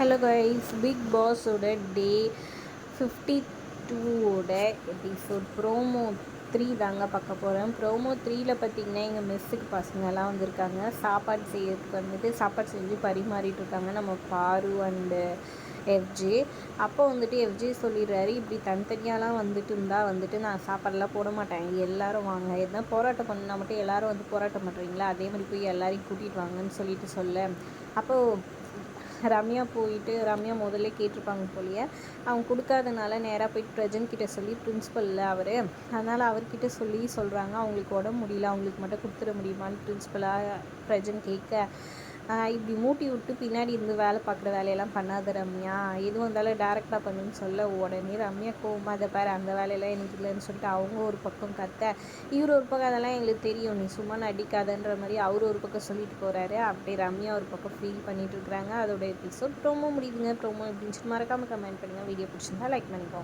Hello guys, big பாஸோட டே 52ஓட episode promo 3 தாங்க பார்க்க போகிறேன். ப்ரோமோ 3ல் பார்த்திங்கன்னா எங்கள் மெஸ்ஸுக்கு பசங்கள்லாம் வந்திருக்காங்க. சாப்பாடு செய்யறதுக்கு வந்துட்டு சாப்பாடு செஞ்சு பரிமாறிட்டு இருக்காங்க நம்ம பாரு அண்டு எஃப்ஜே. அப்போ வந்துட்டு எஃப்ஜே சொல்லிடுறாரு, இப்படி தனித்தனியாலாம் வந்துட்டு இருந்தால் வந்துட்டு நான் சாப்பாடெல்லாம் போட மாட்டேன், எல்லோரும் வாங்க, எதுனா போராட்டம் பண்ணால் மட்டும் எல்லோரும் வந்து போராட்டம் பண்ணுறீங்களா, அதே மாதிரி போய் எல்லாரையும் கூட்டிகிட்டு வாங்கன்னு சொல்லிட்டு சொல்ல. அப்போது ரம்யா முதல்ல கேட்டிருப்பாங்க போலியே, அவங்க கொடுக்காதனால நேராக போயிட்டு பிரஜன்கிட்ட சொல்லி பிரின்ஸிபலில் அவர், அதனால் அவர்கிட்ட சொல்கிறாங்க அவங்களுக்கு உடம்பு முடியல, அவங்களுக்கு மட்டும் கொடுத்துட முடியுமான்னு பிரின்ஸிபலாக பிரஜன் கேட்க, இப்படி மூட்டி விட்டு பின்னாடி இருந்து வேலை பார்க்குற வேலையெல்லாம் பண்ணாத ரம்யா, எதுவும் இருந்தாலும் டேரெக்டாக பண்ணுன்னு சொல்ல, உடனே ரம்யா கோவமாக அதை பாரு அந்த வேலையெல்லாம் எனக்கு இல்லைன்னு சொல்லிட்டு அவங்க ஒரு பக்கம் கத்த, இவர் ஒரு பக்கம் அதெல்லாம் எங்களுக்கு தெரியும், நீ சும்மா நடிக்காதன்ற மாதிரி அவர் ஒரு பக்கம் சொல்லிட்டு போகிறாரு. அப்படியே ரம்யா ஒரு பக்கம் ஃபீல் பண்ணிட்டு இருக்கிறாங்க. அதோட எபிசோட் ப்ரோமோ முடியுதுங்க. ப்ரோமோ எப்படின்னு மறக்காமல் கமெண்ட் பண்ணுங்கள். வீடியோ பிடிச்சிருந்தா லைக் பண்ணிக்கோங்க.